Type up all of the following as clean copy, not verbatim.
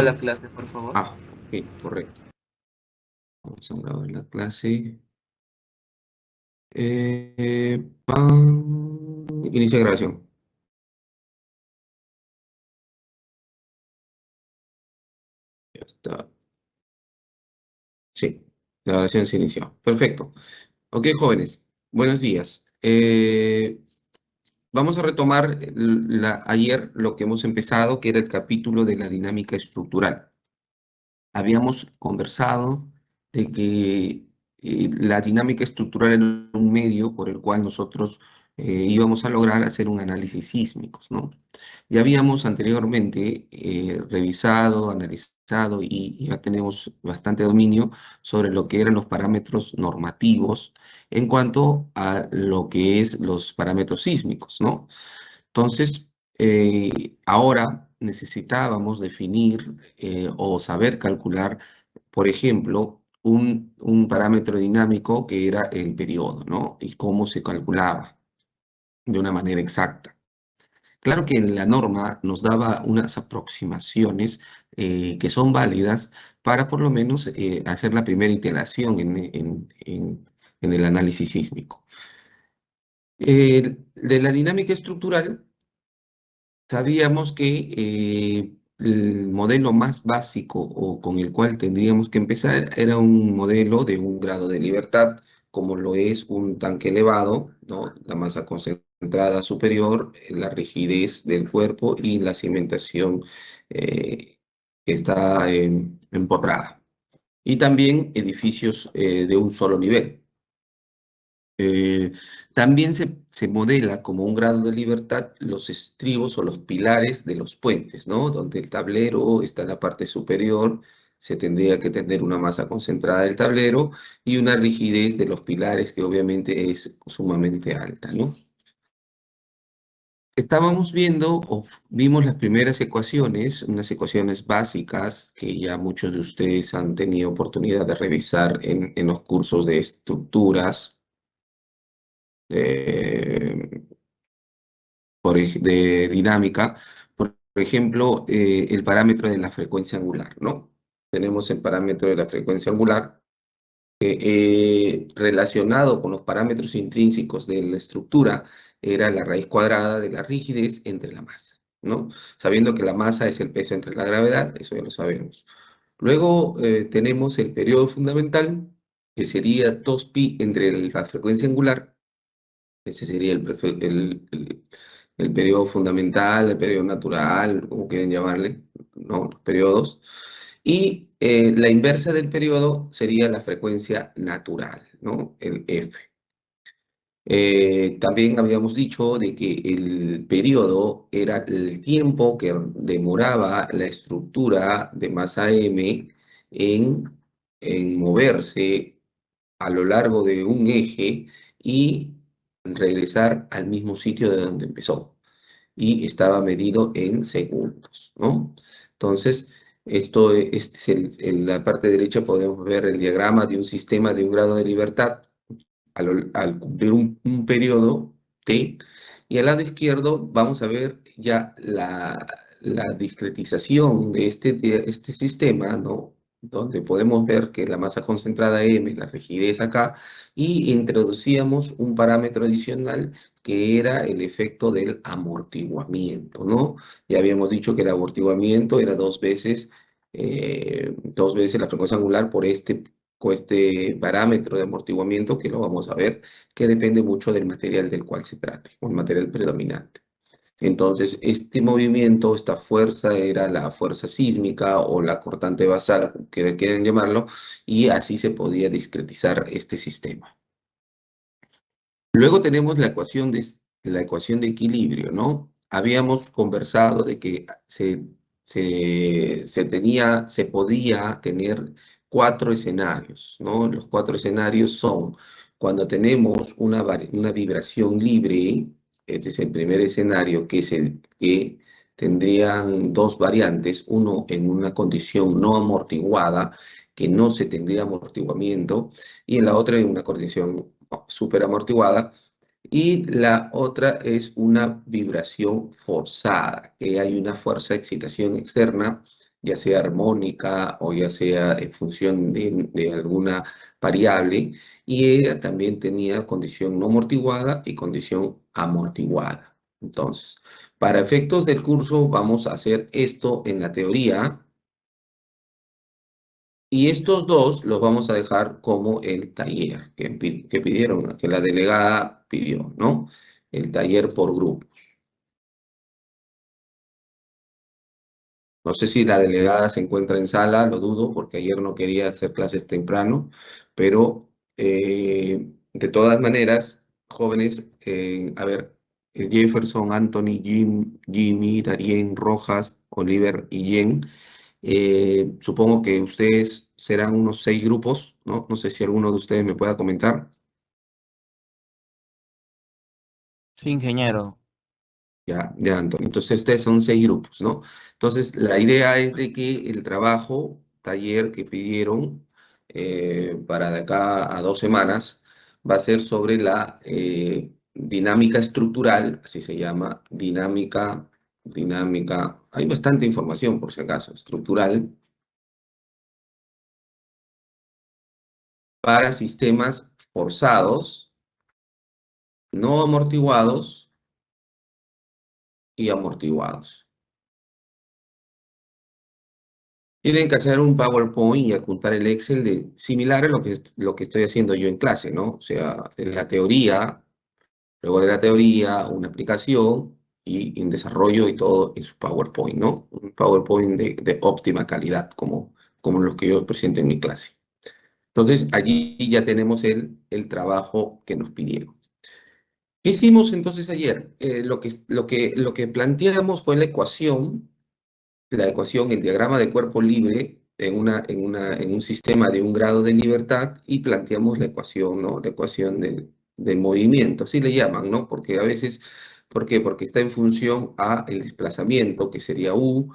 La clase, por favor. Ok, correcto. Vamos a grabar la clase. Inicia grabación. Ya está. Sí, la grabación se inició. Perfecto. Ok, jóvenes, buenos días. Vamos a retomar ayer lo que hemos empezado, que era el capítulo de la dinámica estructural. Habíamos conversado de que la dinámica estructural era un medio por el cual nosotros íbamos a lograr hacer un análisis sísmico, ¿no? Ya habíamos anteriormente revisado, analizado y ya tenemos bastante dominio sobre lo que eran los parámetros normativos en cuanto a lo que es los parámetros sísmicos, ¿no? Entonces, ahora necesitábamos definir o saber calcular, por ejemplo, un parámetro dinámico que era el periodo, ¿no? Y cómo se calculaba de una manera exacta. Claro que la norma nos daba unas aproximaciones que son válidas para por lo menos hacer la primera iteración en el análisis sísmico. De la dinámica estructural, sabíamos que el modelo más básico o con el cual tendríamos que empezar era un modelo de un grado de libertad, como lo es un tanque elevado, ¿no? La masa concentrada superior, la rigidez del cuerpo y la cimentación que está empotrada. Y también edificios de un solo nivel. Eh, También se modela como un grado de libertad los estribos o los pilares de los puentes, ¿no? Donde el tablero está en la parte superior, se tendría que tener una masa concentrada del tablero y una rigidez de los pilares que obviamente es sumamente alta, ¿no? Estábamos viendo o vimos las primeras ecuaciones, unas ecuaciones básicas que ya muchos de ustedes han tenido oportunidad de revisar en los cursos de estructuras. eh, de dinámica, por ejemplo, el parámetro de la frecuencia angular, ¿no? Tenemos el parámetro de la frecuencia angular relacionado con los parámetros intrínsecos de la estructura, era la raíz cuadrada de la rigidez entre la masa, ¿no? Sabiendo que la masa es el peso entre la gravedad, eso ya lo sabemos. Luego tenemos el periodo fundamental, que sería 2pi entre la frecuencia angular. Ese sería el periodo fundamental, el periodo natural, como quieren llamarle, ¿no? Los periodos. Y la inversa del periodo sería la frecuencia natural, ¿no? El F. También habíamos dicho de que el periodo era el tiempo que demoraba la estructura de masa M en moverse a lo largo de un eje y regresar al mismo sitio de donde empezó. Y estaba medido en segundos, ¿no? Entonces, este es en la parte derecha podemos ver el diagrama de un sistema de un grado de libertad al cumplir un periodo T. Y al lado izquierdo vamos a ver ya la discretización de este sistema, ¿no? Donde podemos ver que la masa concentrada M, la rigidez acá, y introducíamos un parámetro adicional que era el efecto del amortiguamiento, ¿no? Ya habíamos dicho que el amortiguamiento era dos veces la frecuencia angular por este parámetro de amortiguamiento, que lo vamos a ver, que depende mucho del material del cual se trate, o el material predominante. Entonces, este movimiento, esta fuerza era la fuerza sísmica o la cortante basal, que quieren llamarlo, y así se podía discretizar este sistema. Luego tenemos la ecuación de equilibrio, ¿no? Habíamos conversado de que se podía tener cuatro escenarios, ¿no? Los cuatro escenarios son cuando tenemos una vibración libre, este es el primer escenario, que es el que tendrían dos variantes, uno en una condición no amortiguada, que no se tendría amortiguamiento, y en la otra en una condición súper amortiguada, y la otra es una vibración forzada, que hay una fuerza de excitación externa ya sea armónica o ya sea en función de alguna variable, y ella también tenía condición no amortiguada y condición amortiguada. Entonces, para efectos del curso vamos a hacer esto en la teoría, y estos dos los vamos a dejar como el taller que pidieron, que la delegada pidió, ¿no? El taller por grupo. No sé si la delegada se encuentra en sala, lo dudo, porque ayer no quería hacer clases temprano, pero de todas maneras, jóvenes, a ver, Jefferson, Anthony, Jimmy, Darien, Rojas, Oliver y Jen, supongo que ustedes serán unos 6 grupos, ¿no? No sé si alguno de ustedes me pueda comentar. Sí, ingeniero. Ya, Antonio. Entonces, ustedes son 6 grupos, ¿no? Entonces, la idea es de que el trabajo, taller que pidieron para de acá a 2 semanas, va a ser sobre la dinámica estructural, así se llama, dinámica, hay bastante información por si acaso, estructural, para sistemas forzados, no amortiguados y amortiguados. Tienen que hacer un PowerPoint y adjuntar el Excel similar a lo que estoy haciendo yo en clase, ¿no? O sea, en la teoría, luego de la teoría, una aplicación y un desarrollo y todo en su PowerPoint, ¿no? Un PowerPoint de óptima calidad, como los que yo presento en mi clase. Entonces, allí ya tenemos el trabajo que nos pidieron. ¿Qué hicimos entonces ayer? Lo que planteamos fue la ecuación, el diagrama de cuerpo libre en un sistema de un grado de libertad, y planteamos la ecuación, ¿no? La ecuación del movimiento, así le llaman, ¿no? Porque a veces, ¿por qué? Porque está en función a el desplazamiento, que sería U.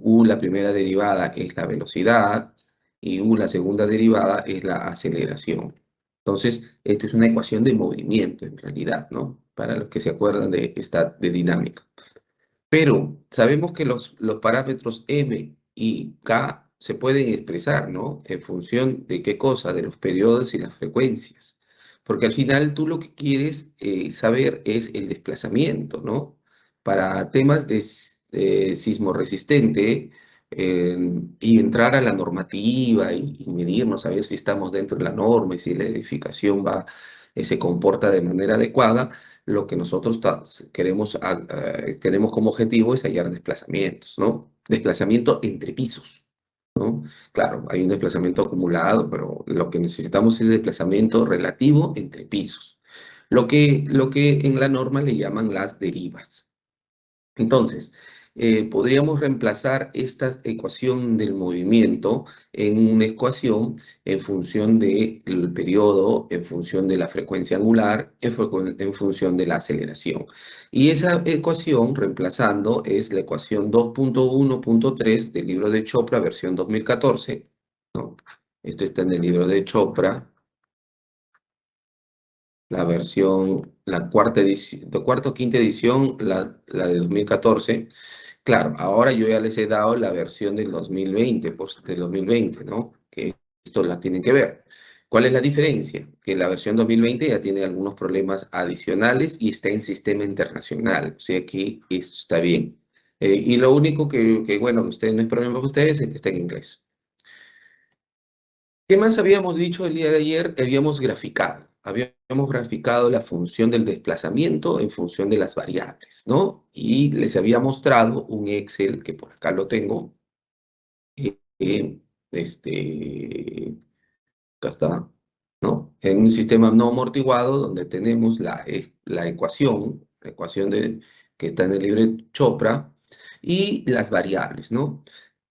U, la primera derivada es la velocidad, y U, la segunda derivada es la aceleración. Entonces, esto es una ecuación de movimiento en realidad, ¿no? Para los que se acuerdan de dinámica. Pero sabemos que los parámetros M y K se pueden expresar, ¿no? En función de qué cosa, de los periodos y las frecuencias. Porque al final tú lo que quieres saber es el desplazamiento, ¿no? Para temas de sismo resistente, y entrar a la normativa y medirnos, a ver si estamos dentro de la norma y si la edificación se comporta de manera adecuada. Lo que nosotros tenemos como objetivo es hallar desplazamientos, ¿no? Desplazamiento entre pisos, ¿no? Claro, hay un desplazamiento acumulado, pero lo que necesitamos es desplazamiento relativo entre pisos. Lo que en la norma le llaman las derivas. Entonces, podríamos reemplazar esta ecuación del movimiento en una ecuación en función del periodo, en función de la frecuencia angular, en función de la aceleración. Y esa ecuación, reemplazando, es la ecuación 2.1.3 del libro de Chopra, versión 2014, ¿no? Esto está en el libro de Chopra, la versión, la cuarta edición, de cuarta o quinta edición, la de 2014. Claro, ahora yo ya les he dado la versión del 2020, pues, del 2020, ¿no? Que esto la tienen que ver. ¿Cuál es la diferencia? Que la versión 2020 ya tiene algunos problemas adicionales y está en sistema internacional, o sea que esto está bien. Y lo único bueno, que ustedes no es problema para ustedes, es que está en inglés. ¿Qué más habíamos dicho el día de ayer? Habíamos graficado. Habíamos graficado la función del desplazamiento en función de las variables, ¿no? Y les había mostrado un Excel, que por acá lo tengo. eh, eh, acá está, ¿no? En un sistema no amortiguado donde tenemos la ecuación que está en el libro de Chopra, y las variables, ¿no?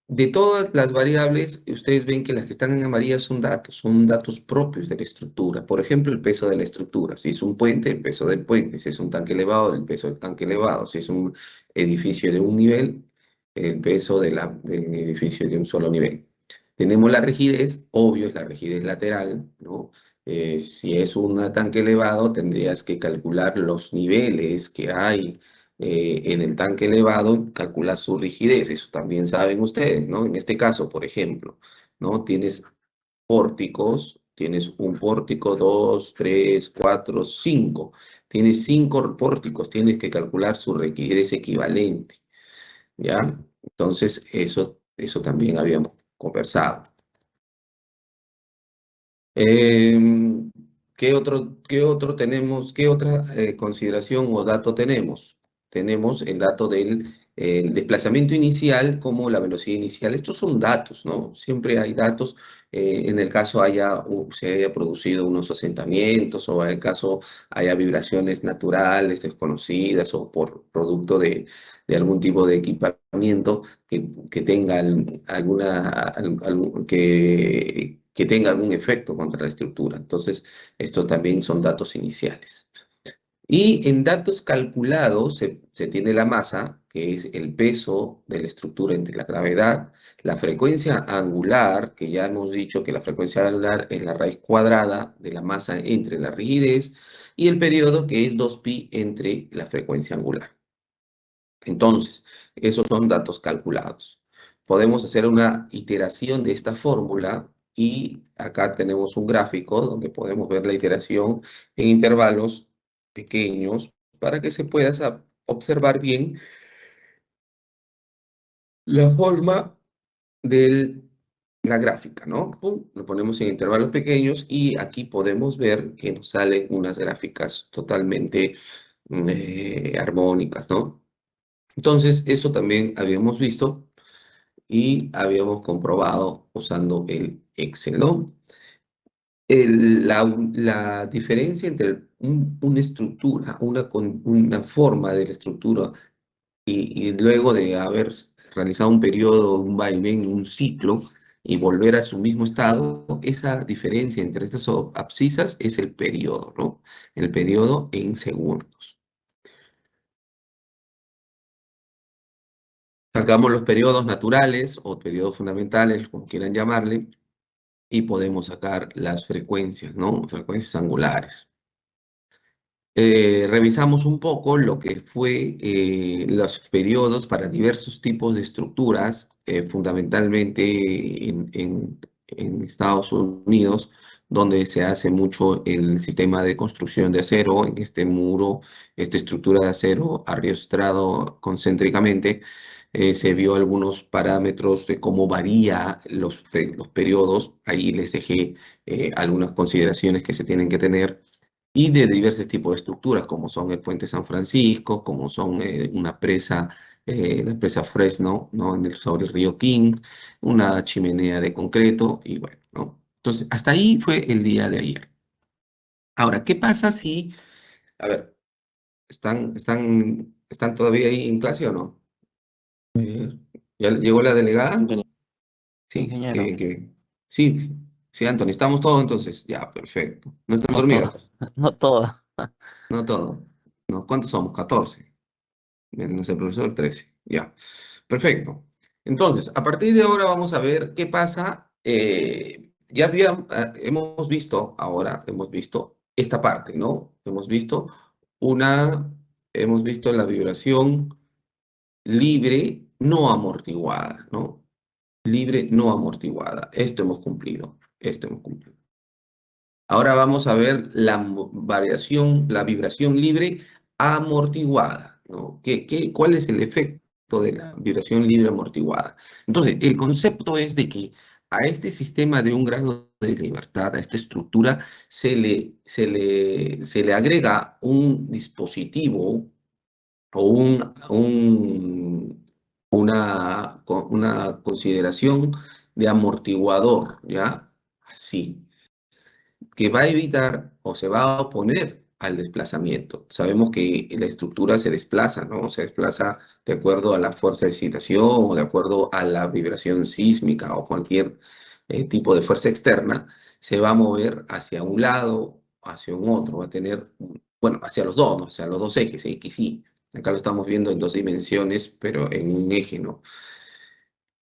De todas las variables, ustedes ven que las que están en amarillo son datos propios de la estructura. Por ejemplo, el peso de la estructura. Si es un puente, el peso del puente. Si es un tanque elevado, el peso del tanque elevado. Si es un edificio de un nivel, el peso del edificio de un solo nivel. Tenemos la rigidez, obvio, es la rigidez lateral, ¿no? Si es un tanque elevado, tendrías que calcular los niveles que hay en el tanque elevado, calcular su rigidez. Eso también saben ustedes, ¿no? En este caso, por ejemplo, ¿no? Tienes pórticos, tienes un pórtico, dos, tres, cuatro, cinco. Tienes cinco pórticos, tienes que calcular su rigidez equivalente, ¿ya? Entonces, eso también habíamos conversado. Em, ¿qué otro tenemos? ¿Qué otra consideración o dato tenemos? Tenemos el dato del desplazamiento inicial como la velocidad inicial. Estos son datos, ¿no? Siempre hay datos. En el caso se haya producido unos asentamientos o en el caso haya vibraciones naturales desconocidas o por producto de algún tipo de equipamiento que tenga que tenga algún efecto contra la estructura. Entonces, estos también son datos iniciales. Y en datos calculados se tiene la masa, que es el peso de la estructura entre la gravedad, la frecuencia angular, que ya hemos dicho que la frecuencia angular es la raíz cuadrada de la masa entre la rigidez, y el periodo, que es 2pi entre la frecuencia angular. Entonces, esos son datos calculados. Podemos hacer una iteración de esta fórmula y acá tenemos un gráfico donde podemos ver la iteración en intervalos pequeños para que se pueda observar bien la forma de la gráfica, ¿no? Pum, lo ponemos en intervalos pequeños y aquí podemos ver que nos salen unas gráficas totalmente armónicas, ¿no? Entonces, eso también habíamos visto y habíamos comprobado usando el Excel, ¿no? La diferencia entre una estructura, una forma de la estructura y luego de haber realizado un periodo, un vaivén, un ciclo y volver a su mismo estado, esa diferencia entre estas abscisas es el periodo, ¿no? El periodo en segundos. Sacamos los periodos naturales o periodos fundamentales, como quieran llamarle, y podemos sacar las frecuencias, ¿no? Frecuencias angulares. Revisamos un poco lo que fue los periodos para diversos tipos de estructuras, fundamentalmente en Estados Unidos, donde se hace mucho el sistema de construcción de acero, en este muro, esta estructura de acero arriostrado concéntricamente. Se vio algunos parámetros de cómo varía los periodos. Ahí les dejé algunas consideraciones que se tienen que tener y de diversos tipos de estructuras, como son el Puente San Francisco, como son la presa Fresno, ¿no? Sobre el río King, una chimenea de concreto, y bueno, ¿no? Entonces, hasta ahí fue el día de ayer. Ahora, ¿qué pasa si, a ver, están todavía ahí en clase o no? Eh, ¿Ya llegó la delegada? Ingeniero. Sí, qué Ingeniero. bien, qué bien. Sí, sí, Anthony, ¿estamos todos entonces? Ya, perfecto. ¿No están No todo, dormidos? no todo. No todos. ¿No? ¿Cuántos somos? 14. No sé, profesor, 13. Ya. Perfecto. Entonces, a partir de ahora vamos a ver qué pasa. Hemos visto, ahora hemos visto esta parte, ¿no? Una, hemos visto la vibración libre no amortiguada, ¿no? Libre no amortiguada. Esto hemos cumplido. Esto hemos cumplido. Ahora vamos a ver la vibración libre amortiguada, ¿no? ¿Cuál es el efecto de la vibración libre amortiguada? Entonces, el concepto es de que a este sistema de un grado de libertad, a esta estructura, se le agrega un dispositivo o una consideración de amortiguador, ¿ya? Así que va a evitar o se va a oponer al desplazamiento. Sabemos que la estructura se desplaza, ¿no? Se desplaza de acuerdo a la fuerza de excitación o de acuerdo a la vibración sísmica o cualquier tipo de fuerza externa, se va a mover hacia un lado, hacia un otro, va a tener, bueno, hacia los dos, ¿no? Hacia los dos ejes, X y. Acá lo estamos viendo en dos dimensiones, pero en un eje, ¿no?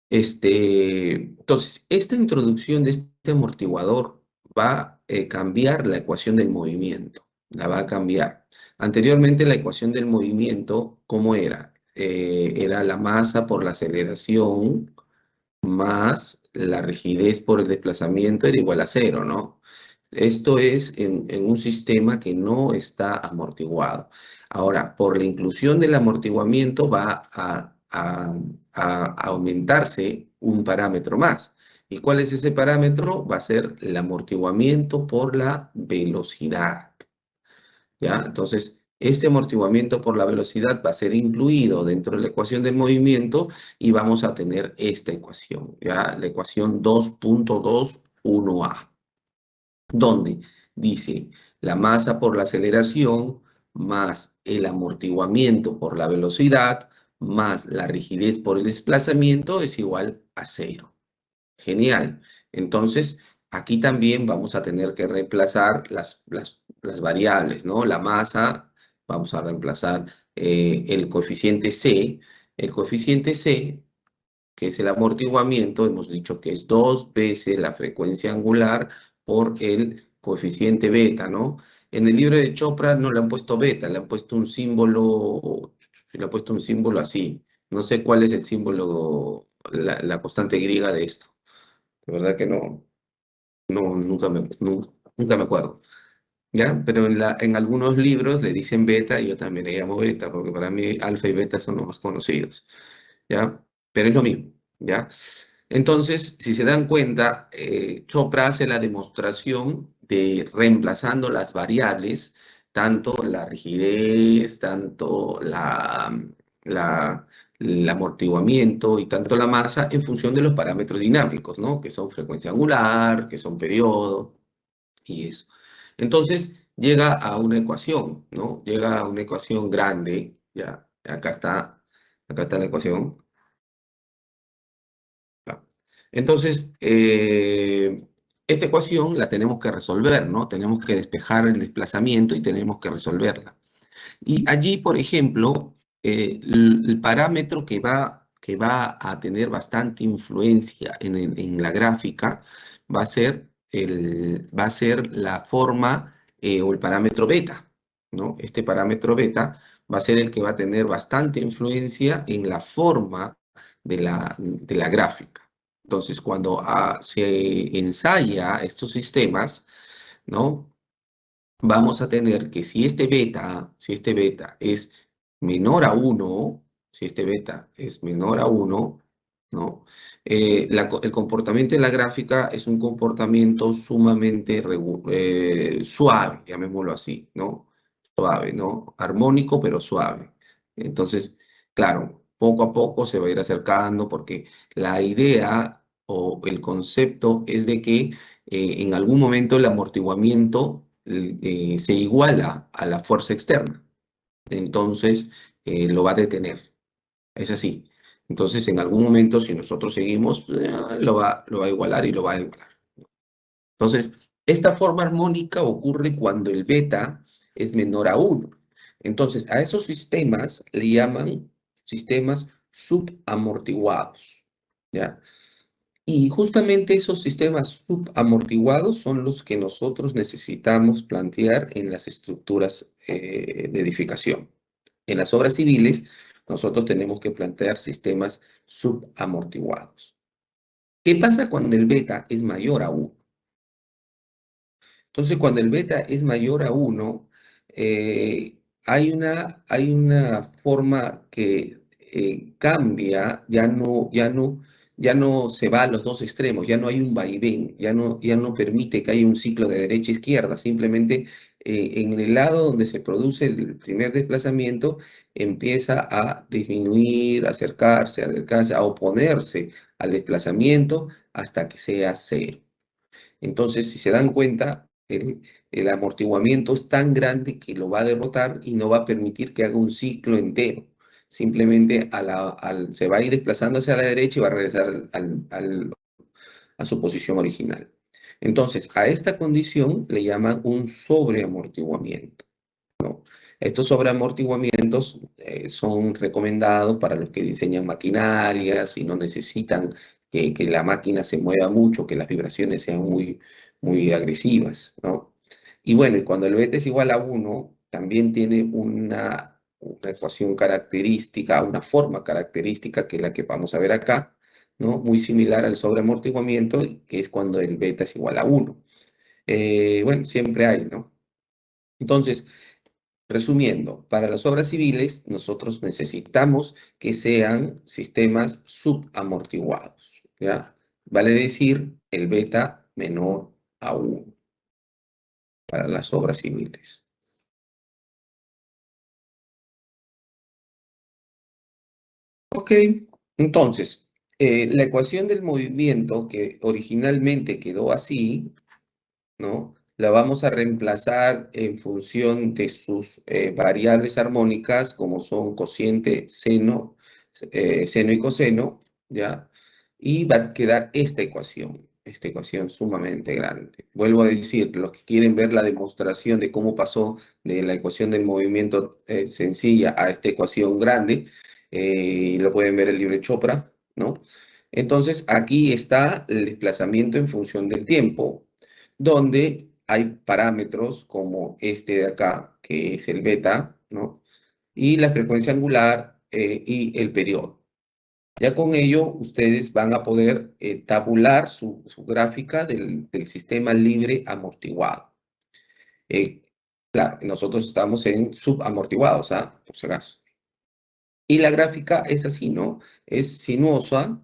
Entonces, esta introducción de este amortiguador va a cambiar la ecuación del movimiento. La va a cambiar. Anteriormente la ecuación del movimiento, ¿cómo era? Era la masa por la aceleración más la rigidez por el desplazamiento era igual a cero, ¿no? Esto es en un sistema que no está amortiguado. Ahora, por la inclusión del amortiguamiento va a aumentarse un parámetro más. ¿Y cuál es ese parámetro? Va a ser el amortiguamiento por la velocidad. ¿Ya? Entonces, este amortiguamiento por la velocidad va a ser incluido dentro de la ecuación del movimiento y vamos a tener esta ecuación, ¿ya? La ecuación 2.21a, donde dice la masa por la aceleración más el amortiguamiento por la velocidad más la rigidez por el desplazamiento es igual a cero. Genial. Entonces, aquí también vamos a tener que reemplazar las variables, ¿no? La masa, vamos a reemplazar el coeficiente C. El coeficiente C, que es el amortiguamiento, hemos dicho que es 2 veces la frecuencia angular por el coeficiente beta, ¿no? En el libro de Chopra no le han puesto beta, le han puesto un símbolo así. No sé cuál es el símbolo, la constante griega de esto. De verdad que no, nunca me acuerdo. ¿Ya? Pero en algunos libros le dicen beta y yo también le llamo beta, porque para mí alfa y beta son los más conocidos. ¿Ya? Pero es lo mismo. ¿Ya? Entonces, si se dan cuenta, Chopra hace la demostración de reemplazando las variables, tanto la rigidez, tanto la, el amortiguamiento y tanto la masa en función de los parámetros dinámicos, ¿no? Que son frecuencia angular, que son periodo y eso. Entonces, llega a una ecuación, ¿no? Llega a una ecuación grande, ya, acá está la ecuación. ¿Ya? Entonces, esta ecuación la tenemos que resolver, ¿no? Tenemos que despejar el desplazamiento y tenemos que resolverla. Y allí, por ejemplo, el parámetro que va a tener bastante influencia en la gráfica va a ser la forma o el parámetro beta, ¿no? Este parámetro beta va a ser el que va a tener bastante influencia en la forma de la gráfica. Entonces, cuando se ensaya estos sistemas, ¿no? Vamos a tener que si este beta es menor a 1, si este beta es menor a 1, ¿no? El comportamiento de la gráfica es un comportamiento sumamente suave, llamémoslo así, ¿no? Suave, ¿no? Armónico, pero suave. Entonces, claro, poco a poco se va a ir acercando porque la idea o el concepto es de que en algún momento el amortiguamiento se iguala a la fuerza externa. Entonces, lo va a detener. Es así. Entonces, en algún momento, si nosotros seguimos, lo va a igualar y lo va a igualar. Entonces, esta forma armónica ocurre cuando el beta es menor a 1. Entonces, a esos sistemas le llaman sistemas subamortiguados. ¿Ya? Y justamente esos sistemas subamortiguados son los que nosotros necesitamos plantear en las estructuras de edificación. En las obras civiles, nosotros tenemos que plantear sistemas subamortiguados. ¿Qué pasa cuando el beta es mayor a 1? Entonces, cuando el beta es mayor a 1, hay una forma que cambia, ya no se va a los dos extremos, ya no hay un vaivén, ya no permite que haya un ciclo de derecha a izquierda, simplemente en el lado donde se produce el primer desplazamiento empieza a disminuir, acercarse, a oponerse al desplazamiento hasta que sea cero. Entonces, si se dan cuenta, el amortiguamiento es tan grande que lo va a derrotar y no va a permitir que haga un ciclo entero. Simplemente se va a ir desplazando hacia la derecha y va a regresar a su posición original. Entonces, a esta condición le llaman un sobreamortiguamiento. Estos sobreamortiguamientos son recomendados para los que diseñan maquinarias y no necesitan que la máquina se mueva mucho, que las vibraciones sean muy, muy agresivas, ¿no? Y bueno, y cuando el beta es igual a 1, también tiene una ecuación característica, una forma característica, que es la que vamos a ver acá, ¿no? Muy similar al sobreamortiguamiento, que es cuando el beta es igual a 1. Bueno, siempre hay, ¿no? Entonces, resumiendo, para las obras civiles nosotros necesitamos que sean sistemas subamortiguados, ¿ya? Vale decir, el beta menor a 1 para las obras civiles. Ok, entonces, la ecuación del movimiento que originalmente quedó así, ¿no? La vamos a reemplazar en función de sus variables armónicas, como son cociente, seno y coseno, ¿ya? Y va a quedar esta ecuación sumamente grande. Vuelvo a decir, los que quieren ver la demostración de cómo pasó de la ecuación del movimiento sencilla a esta ecuación grande, lo pueden ver en el libro de Chopra, ¿no? Entonces, aquí está el desplazamiento en función del tiempo, donde hay parámetros como este de acá, que es el beta, ¿no? Y la frecuencia angular y el periodo. Ya con ello, ustedes van a poder tabular su gráfica del sistema libre amortiguado. Eh, claro, nosotros estamos en subamortiguados, ¿ah? Por si acaso. Y la gráfica es así, ¿no? Es sinuosa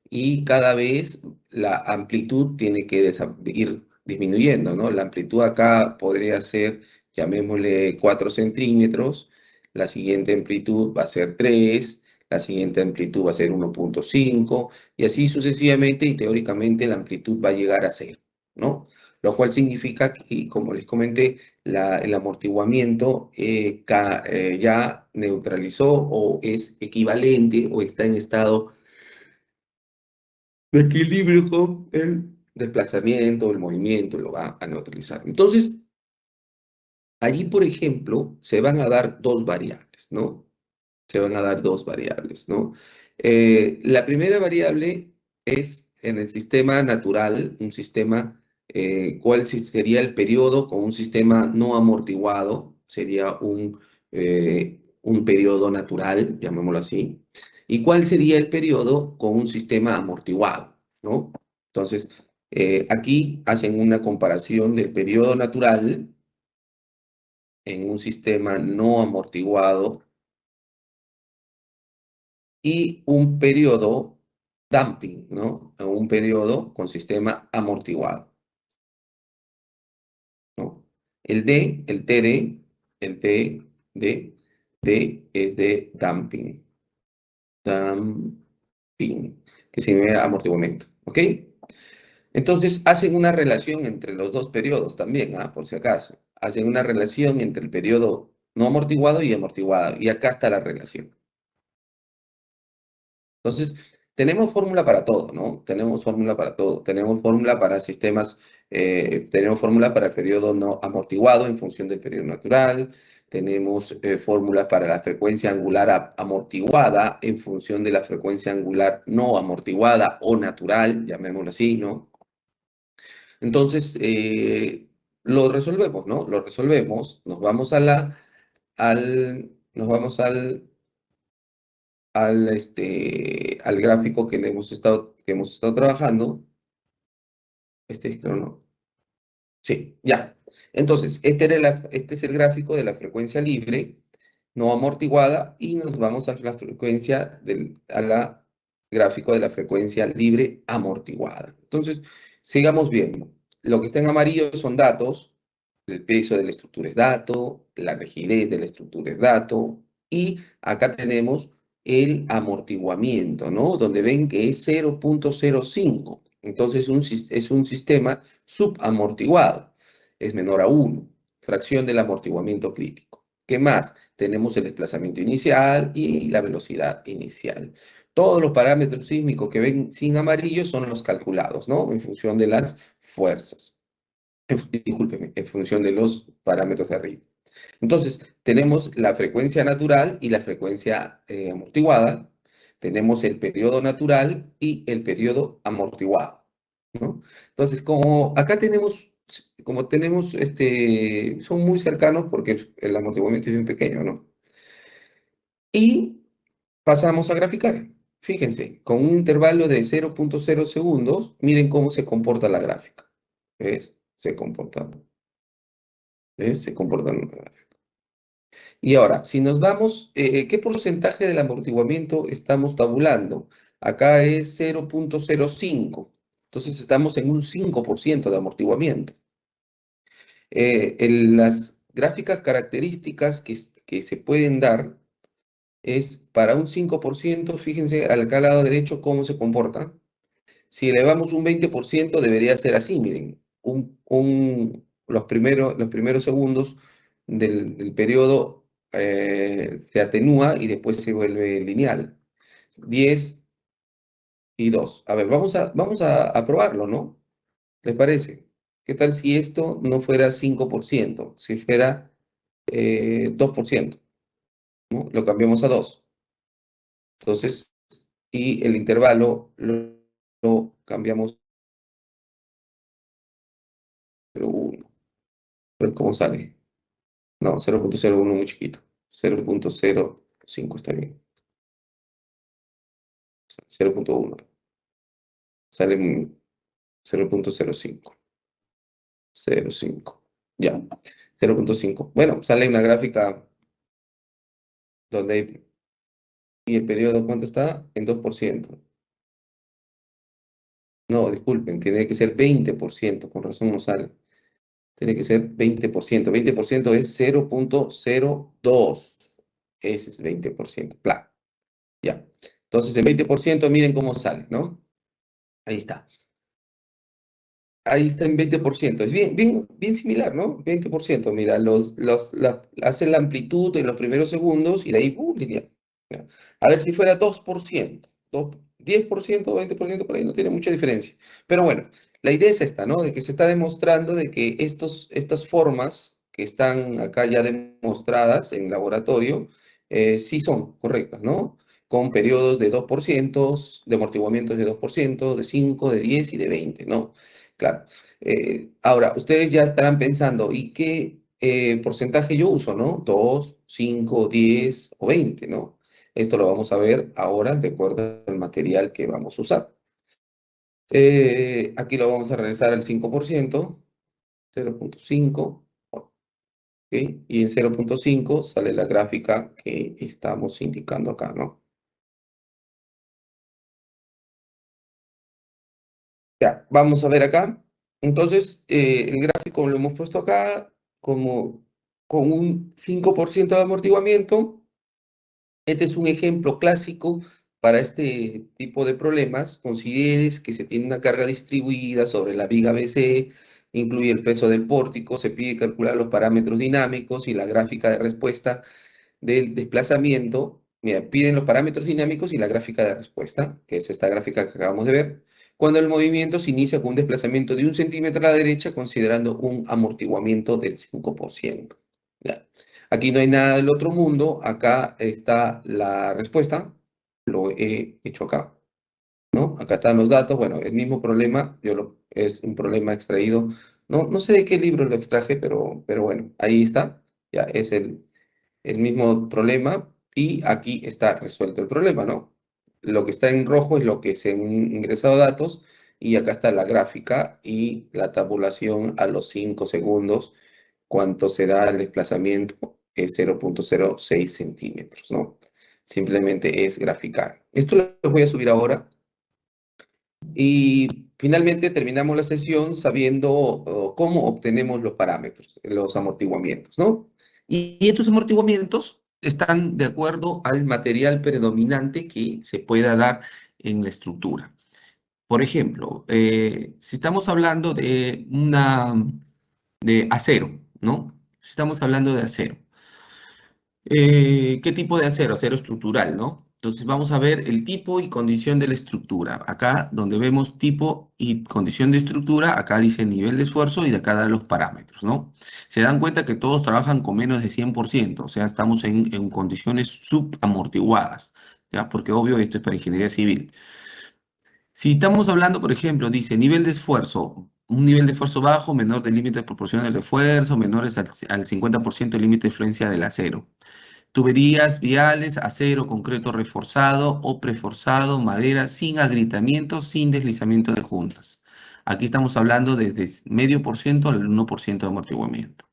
y cada vez la amplitud tiene que ir disminuyendo, ¿no? La amplitud acá podría ser, llamémosle 4 centímetros, la siguiente amplitud va a ser 3, la siguiente amplitud va a ser 1,5 y así sucesivamente, y teóricamente la amplitud va a llegar a 0, ¿no? Lo cual significa que, como les comenté, el amortiguamiento ya neutralizó o es equivalente o está en estado de equilibrio con el desplazamiento, el movimiento, lo va a neutralizar. Entonces, allí, por ejemplo, se van a dar dos variables, ¿no? Se van a dar dos variables, ¿no? La primera variable es en el sistema natural, un sistema, ¿cuál sería el periodo con un sistema no amortiguado? Sería un periodo natural, llamémoslo así. ¿Y cuál sería el periodo con un sistema amortiguado? ¿No? Entonces, aquí hacen una comparación del periodo natural en un sistema no amortiguado y un periodo damping, ¿no? Un periodo con sistema amortiguado, ¿no? El TD, el D es de damping, damping, que significa amortiguamiento, ¿ok? Entonces hacen una relación entre los dos periodos también, por si acaso. Hacen una relación entre el periodo no amortiguado y amortiguado, y acá está la relación. Entonces, tenemos fórmula para todo, ¿no? Tenemos fórmula para todo. Tenemos fórmula para sistemas, tenemos fórmula para el periodo no amortiguado en función del periodo natural. Tenemos fórmulas para la frecuencia angular amortiguada en función de la frecuencia angular no amortiguada o natural, llamémoslo así, ¿no? Entonces, lo resolvemos, ¿no? Lo resolvemos. Nos vamos nos vamos al gráfico que hemos estado trabajando. Creo no. Sí, ya. Entonces, este es el gráfico de la frecuencia libre, no amortiguada, y nos vamos a la gráfico de la frecuencia libre amortiguada. Entonces, sigamos viendo. Lo que está en amarillo son datos, el peso de la estructura es dato, la rigidez de la estructura es dato, y acá tenemos el amortiguamiento, ¿no? Donde ven que es 0,05. Entonces, es un sistema subamortiguado, es menor a 1, fracción del amortiguamiento crítico. ¿Qué más? Tenemos el desplazamiento inicial y la velocidad inicial. Todos los parámetros sísmicos que ven sin amarillo son los calculados, ¿no? En función de las fuerzas. Discúlpeme, en función de los parámetros de arriba. Entonces, tenemos la frecuencia natural y la frecuencia amortiguada. Tenemos el periodo natural y el periodo amortiguado, ¿no? Entonces, como acá tenemos como tenemos, son muy cercanos porque el amortiguamiento es bien pequeño, ¿no? Y pasamos a graficar. Fíjense, con un intervalo de 0.0 segundos, miren cómo se comporta la gráfica. ¿Ves? Se comporta. ¿Ves? Se comporta la gráfica. Y ahora, si nos vamos, ¿qué porcentaje del amortiguamiento estamos tabulando? Acá es 0.05. Entonces estamos en un 5% de amortiguamiento. Las gráficas características que se pueden dar es para un 5%, fíjense acá al lado derecho cómo se comporta. Si elevamos un 20% debería ser así, miren, los primeros segundos del periodo se atenúa y después se vuelve lineal. 10 y 2. A ver, vamos a probarlo, ¿no? ¿Les parece? ¿Qué tal si esto no fuera 5%, si fuera 2%, ¿no? Lo cambiamos a 2. Entonces, y el intervalo lo cambiamos a 0.1. A ver cómo sale. No, 0.01 muy chiquito. 0.05 está bien. 0.1. Sale 0.05. 0.5. Ya. 0.5. Bueno, sale una gráfica donde y el periodo, ¿cuánto está? En 2%. No, disculpen, tiene que ser 20%, con razón no sale. Tiene que ser 20%. 20% es 0.02. Ese es 20%. Claro, ya. Entonces, el 20%, miren cómo sale, ¿no? Ahí está. Ahí está en 20%. Es bien, bien, bien similar, ¿no? 20%. Mira, hacen la amplitud en los primeros segundos y de ahí, lineal. Ya. A ver si fuera 2%, 10% o 20%, por ahí no tiene mucha diferencia. Pero bueno, la idea es esta, ¿no? De que se está demostrando de que estas formas que están acá ya demostradas en laboratorio, sí son correctas, ¿no? Con periodos de 2%, de amortiguamientos de 2%, de 5, de 10 y de 20, ¿no? Claro. Ahora, ustedes ya estarán pensando, ¿y qué porcentaje yo uso, no? 2, 5, 10 o 20, ¿no? Esto lo vamos a ver ahora de acuerdo al material que vamos a usar. Aquí lo vamos a regresar al 5%, 0.5, ¿ok? Y en 0.5 sale la gráfica que estamos indicando acá, ¿no? Ya, vamos a ver acá. Entonces, el gráfico lo hemos puesto acá como con un 5% de amortiguamiento. Este es un ejemplo clásico para este tipo de problemas. Consideres que se tiene una carga distribuida sobre la viga BC, incluye el peso del pórtico, se pide calcular los parámetros dinámicos y la gráfica de respuesta del desplazamiento. Mira, piden los parámetros dinámicos y la gráfica de respuesta, que es esta gráfica que acabamos de ver, cuando el movimiento se inicia con un desplazamiento de 1 centímetro a la derecha, considerando un amortiguamiento del 5%. Ya. Aquí no hay nada del otro mundo, acá está la respuesta, lo he hecho acá, ¿no? Acá están los datos, bueno, el mismo problema, es un problema extraído, no sé de qué libro lo extraje, pero bueno, ahí está, ya es el mismo problema y aquí está resuelto el problema, ¿no? Lo que está en rojo es lo que se han ingresado datos y acá está la gráfica y la tabulación a los 5 segundos, cuánto será el desplazamiento, es 0.06 centímetros, ¿no? Simplemente es graficar. Esto lo voy a subir ahora y finalmente terminamos la sesión sabiendo cómo obtenemos los parámetros, los amortiguamientos, ¿no? Y estos amortiguamientos están de acuerdo al material predominante que se pueda dar en la estructura. Por ejemplo, si estamos hablando de acero, ¿no? Si estamos hablando de acero. ¿Qué tipo de acero? Acero estructural, ¿no? Entonces vamos a ver el tipo y condición de la estructura. Acá donde vemos tipo y condición de estructura, acá dice nivel de esfuerzo y de acá dan los parámetros, ¿no? Se dan cuenta que todos trabajan con menos de 100%, o sea, estamos en condiciones subamortiguadas, ¿ya? Porque obvio esto es para ingeniería civil. Si estamos hablando, por ejemplo, dice nivel de esfuerzo un nivel de esfuerzo bajo, menor del límite proporcional del esfuerzo, menores al 50% del límite de influencia del acero. Tuberías viales, acero, concreto reforzado o preforzado, madera, sin agrietamiento, sin deslizamiento de juntas. Aquí estamos hablando desde medio por ciento al 1% de amortiguamiento.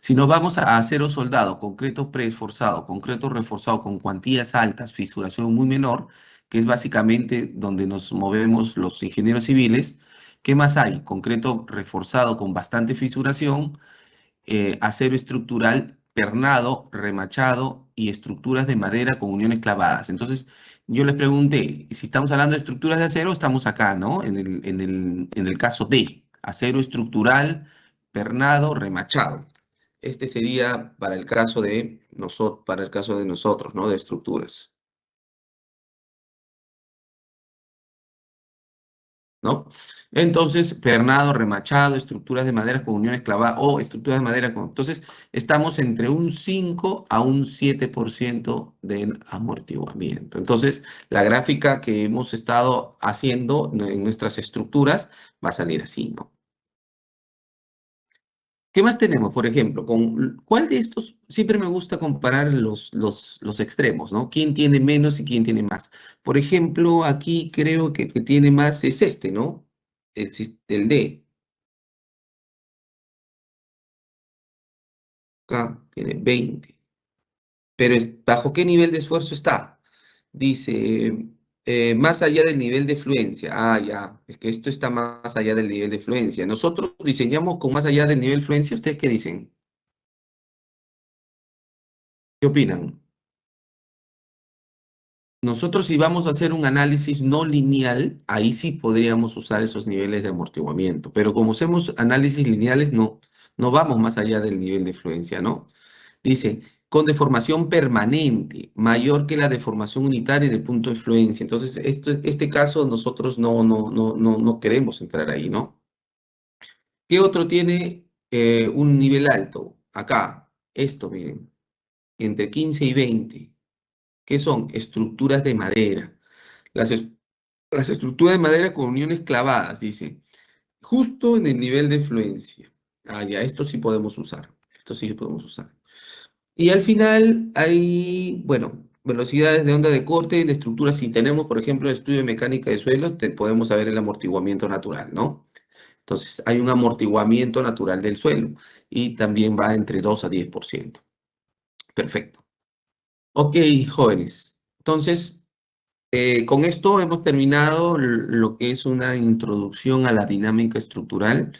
Si nos vamos a acero soldado, concreto preesforzado, concreto reforzado con cuantías altas, fisuración muy menor, que es básicamente donde nos movemos los ingenieros civiles, ¿qué más hay? Concreto reforzado con bastante fisuración, acero estructural pernado, remachado y estructuras de madera con uniones clavadas. Entonces, yo les pregunté, si estamos hablando de estructuras de acero, estamos acá, ¿no? En el caso D, acero estructural, pernado, remachado. Este sería para el caso de nosotros, ¿no? De estructuras, ¿no? Entonces, pernado, remachado, estructuras de madera con uniones clavadas o estructuras de madera con... Entonces, estamos entre un 5 a un 7% del amortiguamiento. Entonces, la gráfica que hemos estado haciendo en nuestras estructuras va a salir así, ¿no? ¿Qué más tenemos? Por ejemplo, ¿cuál de estos? Siempre me gusta comparar los extremos, ¿no? ¿Quién tiene menos y quién tiene más? Por ejemplo, aquí creo que el que tiene más es este, ¿no? El D. Acá tiene 20. Pero ¿bajo qué nivel de esfuerzo está? Dice, más allá del nivel de fluencia. Ah, ya, es que esto está más allá del nivel de fluencia. Nosotros diseñamos con más allá del nivel de fluencia. ¿Ustedes qué dicen? ¿Qué opinan? Nosotros si vamos a hacer un análisis no lineal, ahí sí podríamos usar esos niveles de amortiguamiento, pero como hacemos análisis lineales, no vamos más allá del nivel de fluencia, ¿no? Dice, con deformación permanente, mayor que la deformación unitaria en el punto de fluencia. Entonces, este caso nosotros no queremos entrar ahí, ¿no? ¿Qué otro tiene un nivel alto? Acá, esto, miren, entre 15 y 20. ¿Qué son? Estructuras de madera. Las, es- las estructuras de madera con uniones clavadas, dice, justo en el nivel de fluencia. Ah, ya, esto sí podemos usar. Esto sí podemos usar. Y al final hay, bueno, velocidades de onda de corte y de estructuras. Si tenemos, por ejemplo, el estudio de mecánica de suelos, podemos saber el amortiguamiento natural, ¿no? Entonces, hay un amortiguamiento natural del suelo y también va entre 2 a 10%. Perfecto. Ok, jóvenes. Entonces, con esto hemos terminado lo que es una introducción a la dinámica estructural.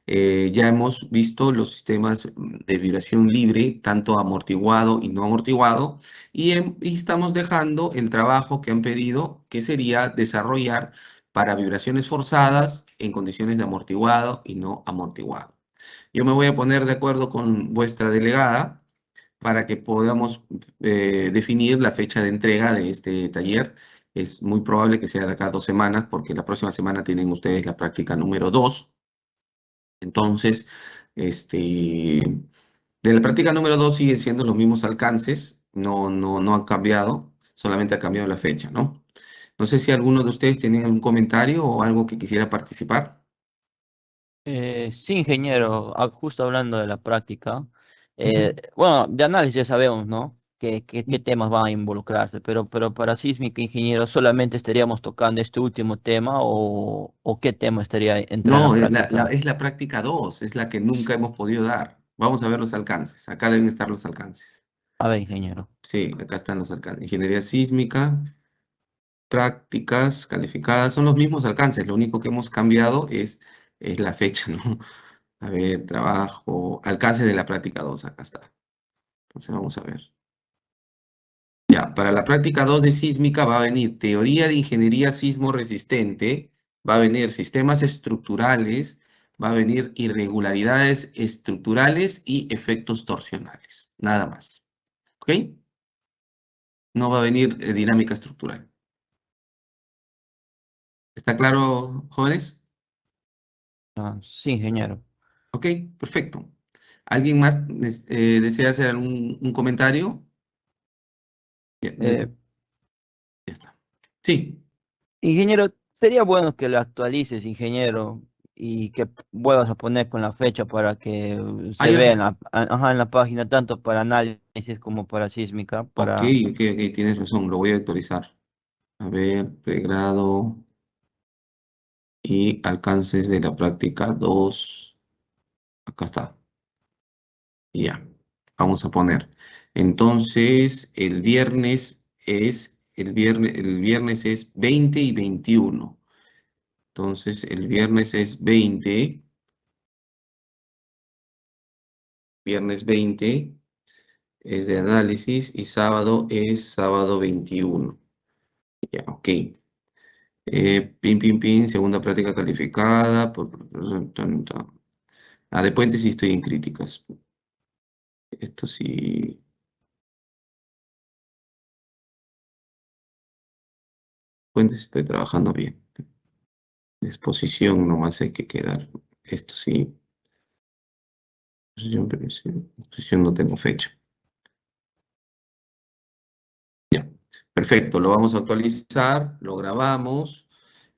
Ya hemos visto los sistemas de vibración libre, tanto amortiguado y no amortiguado, y estamos dejando el trabajo que han pedido, que sería desarrollar para vibraciones forzadas en condiciones de amortiguado y no amortiguado. Yo me voy a poner de acuerdo con vuestra delegada para que podamos definir la fecha de entrega de este taller. Es muy probable que sea de acá a 2 semanas, porque la próxima semana tienen ustedes la práctica número 2. Entonces, de la práctica número 2 siguen siendo los mismos alcances, no han cambiado, solamente ha cambiado la fecha, ¿no? No sé si alguno de ustedes tiene algún comentario o algo que quisiera participar. Sí, ingeniero, justo hablando de la práctica, Ujú. bueno, de análisis ya sabemos, ¿no? ¿Qué temas van a involucrarse? Pero para sísmica, ingeniero, ¿solamente estaríamos tocando este último tema o qué tema estaría entrando en la No, práctica? es la práctica 2, es la que nunca hemos podido dar. Vamos a ver los alcances. Acá deben estar los alcances. A ver, ingeniero. Sí, acá están los alcances. Ingeniería sísmica, prácticas calificadas, son los mismos alcances. Lo único que hemos cambiado es la fecha, ¿no? A ver, trabajo, alcance de la práctica 2, acá está. Entonces vamos a ver. Ya, para la práctica 2 de sísmica va a venir teoría de ingeniería sismo resistente, va a venir sistemas estructurales, va a venir irregularidades estructurales y efectos torsionales. Nada más. ¿Ok? No va a venir dinámica estructural. ¿Está claro, jóvenes? Ah, sí, ingeniero. Ok, perfecto. ¿Alguien más desea hacer un comentario? Ya, Eh, ya está. Sí. ingeniero, sería bueno que lo actualices, ingeniero. y que vuelvas a poner con la fecha para que Ah, se vea ya. en ajá, en la página, tanto para análisis como para sísmica, Ok, para... ok, tienes razón, lo voy a actualizar. A ver, pregrado y alcances de la práctica 2. Acá está. Ya, vamos a poner. Entonces, el viernes es 20 y 21. Entonces, el viernes es 20, viernes 20 es de análisis y sábado es sábado 21. Ya, ok. Segunda práctica calificada. De Puente sí estoy en críticas. Esto sí, Puente sí estoy trabajando bien. Exposición nomás hay que quedar. Esto sí, exposición no tengo fecha. Ya, perfecto, lo vamos a actualizar, lo grabamos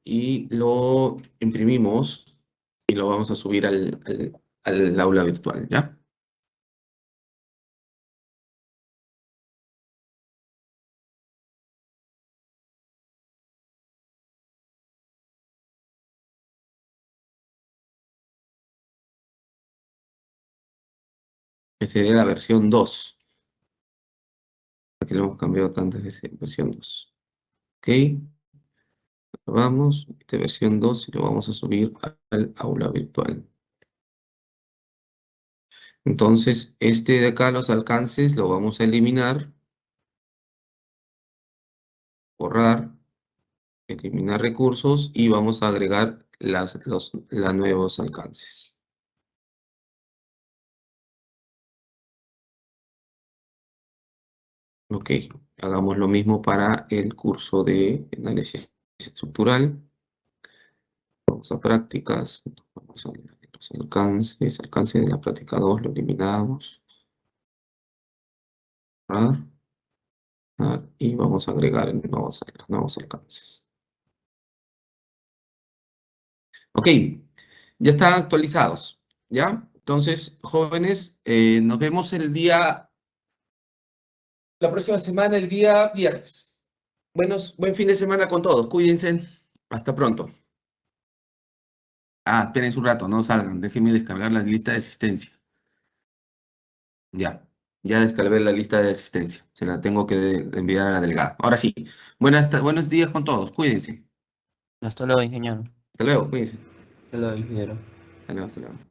y lo imprimimos y lo vamos a subir al aula virtual, ¿ya? Que sería la versión 2, que lo hemos cambiado tantas veces, versión 2. Ok, vamos, esta versión 2 y lo vamos a subir al aula virtual. Entonces, este de acá, los alcances, lo vamos a eliminar, borrar, eliminar recursos y vamos a agregar los nuevos alcances. Ok, hagamos lo mismo para el curso de análisis estructural. Vamos a prácticas, vamos a los alcances de la práctica 2 lo eliminamos. Borrar, y vamos a agregar los nuevos alcances. Ok, ya están actualizados, ¿ya? Entonces, jóvenes, nos vemos la próxima semana, el día viernes. Buen fin de semana con todos, cuídense, hasta pronto. Esperen un rato, no salgan, déjenme descargar la lista de asistencia. Ya descargué la lista de asistencia, se la tengo que enviar a la delegada. Ahora sí, buenos días con todos, cuídense. Hasta luego, ingeniero. Hasta luego, cuídense. Hasta luego, ingeniero. Hasta luego, hasta luego.